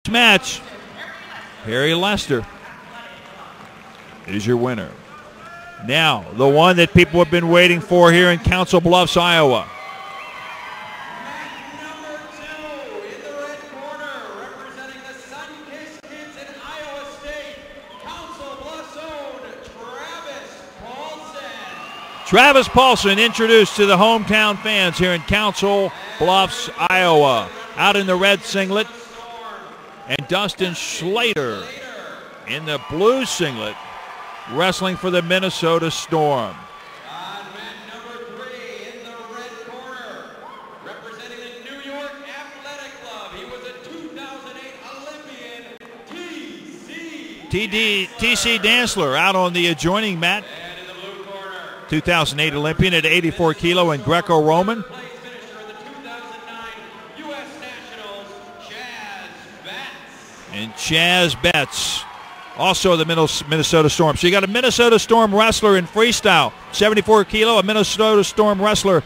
match, Harry Lester is your winner. Now, the one that people have been waiting for here in Council Bluffs, Iowa. Number 2 in the red corner, representing the Sun-Kissed Kids in Iowa State, Council Bluffs' own Travis Paulson. Travis Paulson introduced to the hometown fans here in Council Bluffs, Iowa. Out in the red singlet. And Dustin Schlater in the blue singlet, wrestling for the Minnesota Storm. Number 3 in the red corner, representing the New York Athletic Club. He was a 2008 Olympian, TC Dantzler out on the adjoining mat. And in the blue corner, 2008 Olympian at 84 kilo in Greco-Roman. place finisher of the 2009 U.S. Nationals, Chaz Betts. And Chaz Betts, also the Minnesota Storm. So you got a Minnesota Storm wrestler in freestyle, 74 kilo, a Minnesota Storm wrestler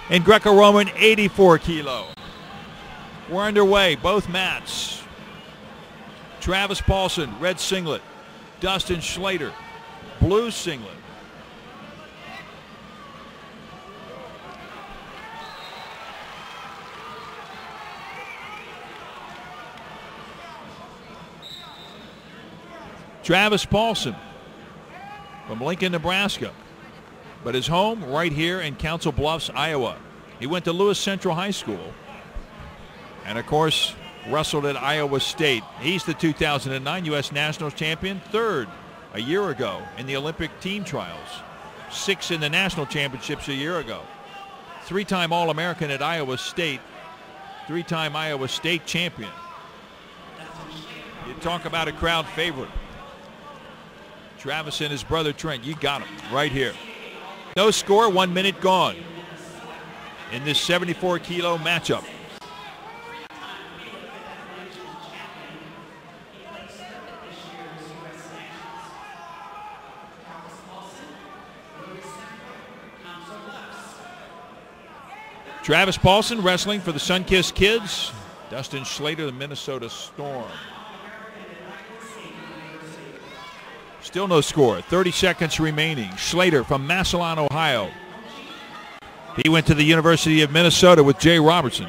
in Greco-Roman, 84 kilo. We're underway, both mats. Travis Paulson, red singlet. Dustin Schlater, blue singlet. Travis Paulson from Lincoln, Nebraska, but his home right here in Council Bluffs, Iowa. He went to Lewis Central High School and, of course, wrestled at Iowa State. He's the 2009 U.S. Nationals champion, third a year ago in the Olympic team trials, 6th in the national championships a year ago, 3-time All-American at Iowa State, 3-time Iowa State champion. You talk about a crowd favorite. Travis and his brother Trent, you got him right here. No score, 1 minute gone in this 74 kilo matchup. Travis Paulson wrestling for the Sun-Kissed Kids. Dustin Schlater, the Minnesota Storm. Still no score. 30 seconds remaining. Schlater from Massillon, Ohio. He went to the University of Minnesota with Jay Robertson.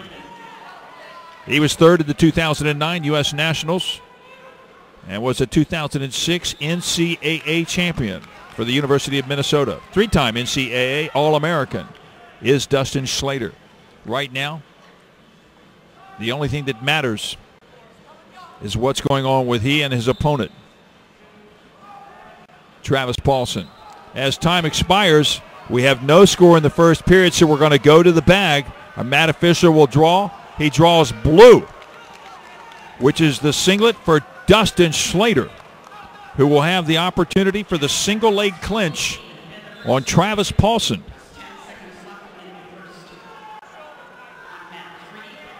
He was third at the 2009 U.S. Nationals and was a 2006 NCAA champion for the University of Minnesota. 3-time NCAA All-American is Dustin Schlater. Right now, the only thing that matters is what's going on with he and his opponent, Travis Paulson. As time expires, we have no score in the first period, so we're going to go to the bag. Our mat official will draw. He draws blue, which is the singlet for Dustin Schlater, who will have the opportunity for the single leg clinch on Travis Paulson.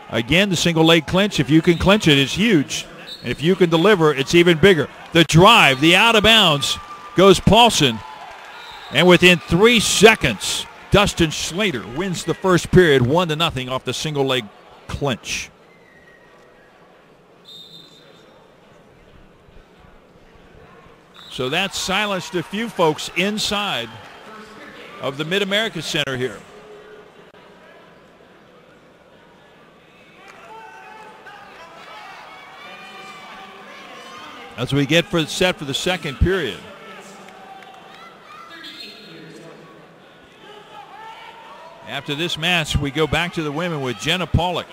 Again, the single leg clinch, if you can clinch it, is huge. And if you can deliver, it's even bigger. The drive, the out of bounds, goes Paulson. And within 3 seconds, Dustin Schlater wins the first period 1-0 off the single leg clinch. So that silenced a few folks inside of the Mid-America Center here. As we get set for the second period. After this match, we go back to the women with Jenna Pavlik,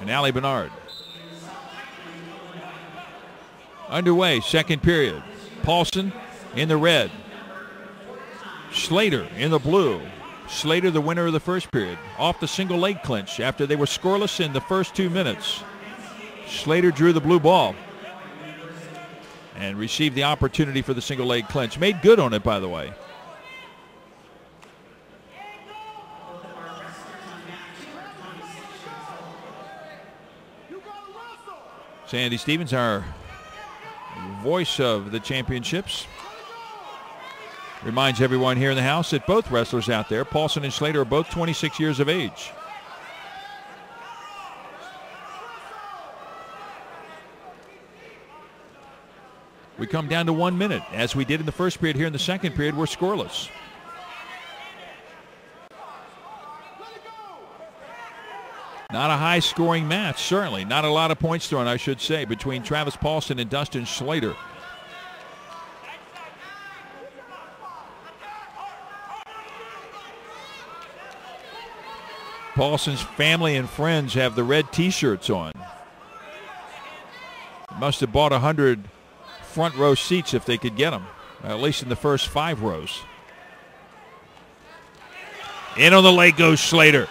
and Allie Bernard. Underway, second period. Paulson in the red. Schlater in the blue. Schlater, the winner of the first period, off the single leg clinch after they were scoreless in the first 2 minutes. Schlater drew the blue ball and received the opportunity for the single leg clinch. Made good on it, by the way. Sandy Stevens, our voice of the championships, reminds everyone here in the house that both wrestlers out there, Paulson and Schlater, are both 26 years of age. We come down to 1 minute. As we did in the first period, here in the second period, we're scoreless. Not a high-scoring match, certainly. Not a lot of points thrown, I should say, between Travis Paulson and Dustin Schlater. Paulson's family and friends have the red T-shirts on. Must have bought 100 front row seats if they could get them, at least in the first 5 rows. In on the leg goes Schlater.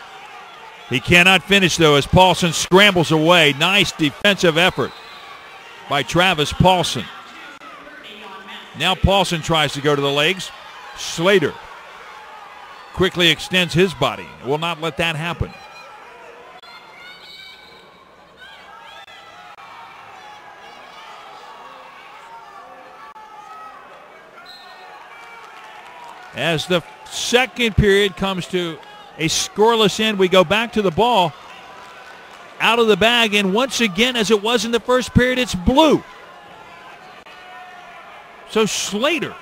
He cannot finish, though, as Paulson scrambles away. Nice defensive effort by Travis Paulson. Now Paulson tries to go to the legs. Schlater quickly extends his body. Will not let that happen. As the second period comes to a scoreless end, we go back to the ball out of the bag, and once again, as it was in the first period, it's blue. So Schlater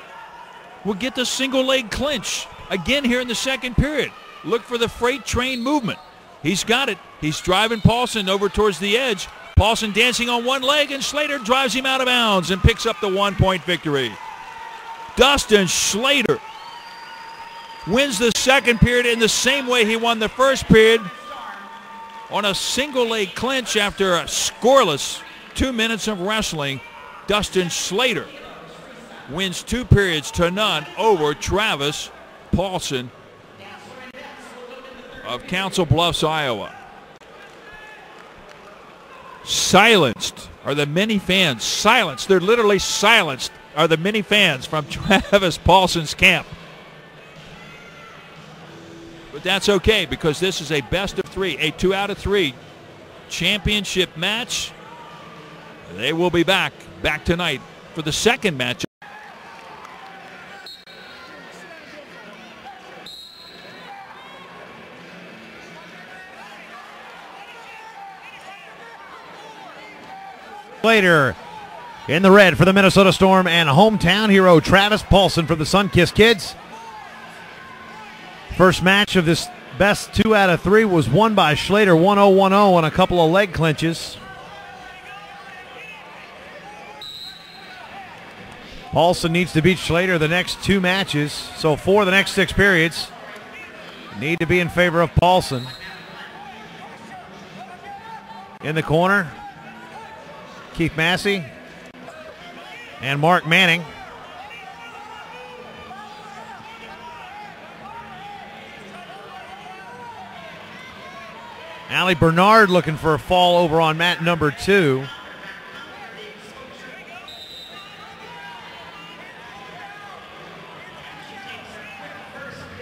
will get the single leg clinch again here in the second period. Look for the freight train movement. He's got it. He's driving Paulson over towards the edge. Paulson dancing on one leg, and Schlater drives him out of bounds and picks up the 1-point victory. Dustin Schlater wins the second period in the same way he won the first period, on a single leg clinch after a scoreless 2 minutes of wrestling. Dustin Schlater wins 2 periods to none over Travis Paulson of Council Bluffs, Iowa. Silenced are the many fans. Silenced. They're literally silenced are the many fans from Travis Paulson's camp. But that's okay, because this is a best of 3, a 2 out of 3 championship match. They will be back tonight for the second match. Later in the red for the Minnesota Storm, and hometown hero Travis Paulson from the Sunkist Kids. First match of this best 2 out of 3 was won by Schlater 1-0-1-0 on a couple of leg clinches. Paulson needs to beat Schlater the next 2 matches, so 4 of the next 6 periods need to be in favor of Paulson. In the corner, Keith Massey and Mark Manning. Allie Bernard looking for a fall over on mat number 2.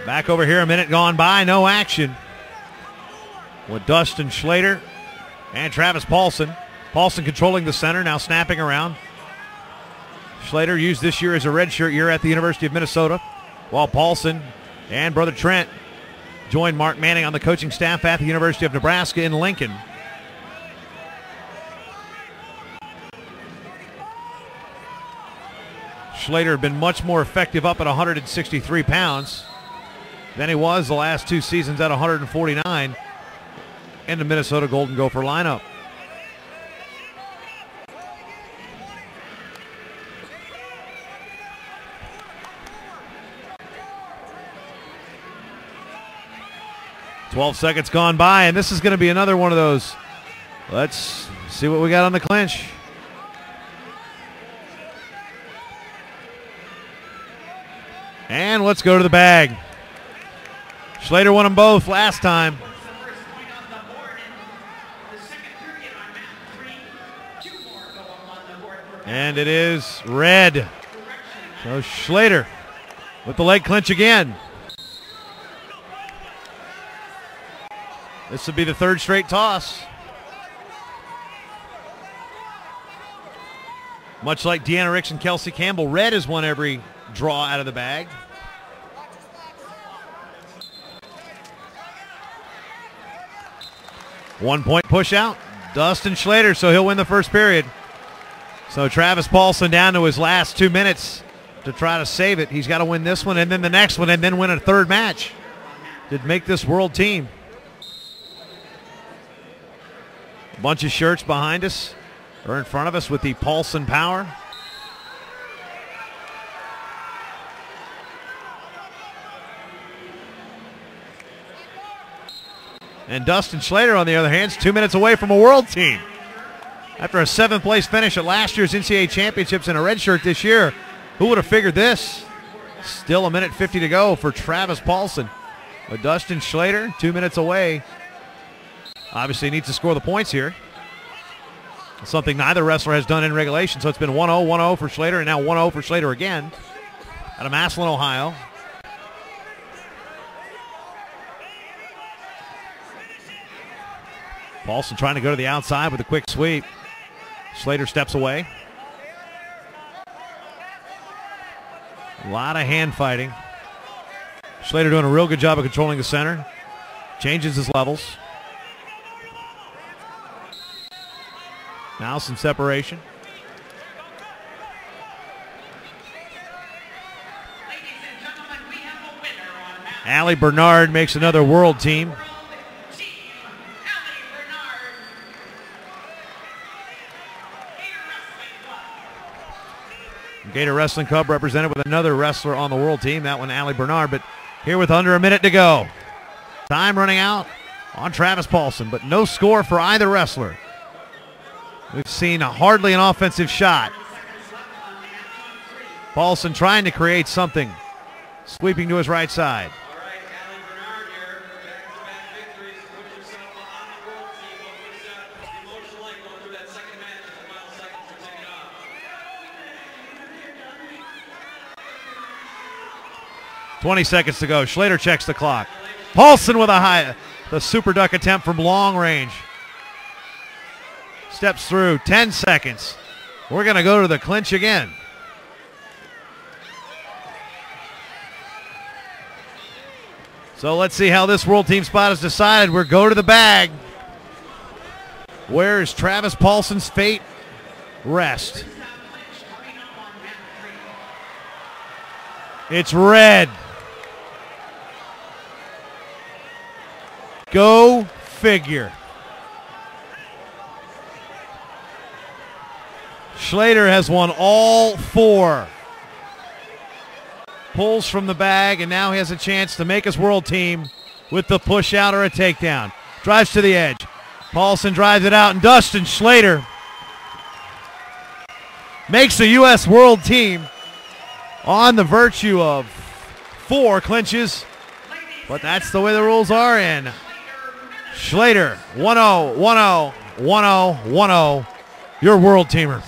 Back over here, a minute gone by, no action with Dustin Schlater and Travis Paulson. Paulson controlling the center, now snapping around. Schlater used this year as a redshirt year at the University of Minnesota, while Paulson and brother Trent joined Mark Manning on the coaching staff at the University of Nebraska in Lincoln. Schlater had been much more effective up at 163 pounds than he was the last 2 seasons at 149 in the Minnesota Golden Gopher lineup. "12 seconds gone by, and this is going to be another one of those. Let's see what we got on the clinch. And let's go to the bag. Schlater won them both last time. And it is red. So Schlater with the leg clinch again. This would be the 3rd straight toss. Much like Deanna Ricks and Kelsey Campbell, red has won every draw out of the bag. One-point push out. Dustin Schlater, so he'll win the first period. So Travis Paulson down to his last 2 minutes to try to save it. He's got to win this one and then the next one and then win a third match to make this world team. A bunch of shirts behind us or in front of us with the Paulson Power. And Dustin Schlater, on the other hand, is 2 minutes away from a world team. After a 7th place finish at last year's NCAA Championships in a red shirt this year, who would have figured this? Still 1:50 to go for Travis Paulson. But Dustin Schlater, 2 minutes away. Obviously needs to score the points here. Something neither wrestler has done in regulation. So it's been 1-0, 1-0 for Schlater, and now 1-0 for Schlater again out of Massillon, Ohio. Paulson trying to go to the outside with a quick sweep. Schlater steps away. A lot of hand fighting. Schlater doing a real good job of controlling the center. Changes his levels. Now some separation. Allie Bernard makes another world team. Gator Wrestling Club represented with another wrestler on the world team, that one Allie Bernard, but here with under a minute to go. Time running out on Travis Paulson, but no score for either wrestler. We've seen hardly an offensive shot. Paulson trying to create something, sweeping to his right side. All right, Allie Bernard here, back-to-back victories. Put yourself on the world team. What's the emotion like going through that second match in the final seconds to take it off? 20 seconds to go. Schlater checks the clock. Paulson with the super duck attempt from long range. Steps through, 10 seconds. We're going to go to the clinch again. So let's see how this world team spot is decided. We're go to the bag. Where is Travis Paulson's fate rest? It's red. Go figure. Schlater has won all 4. Pulls from the bag, and now he has a chance to make his world team with the push out or a takedown. Drives to the edge. Paulson drives it out, and Dustin Schlater makes the U.S. world team on the virtue of 4 clinches. But that's the way the rules are in. Schlater, 1-0, 1-0, 1-0, 1-0, your world teamer.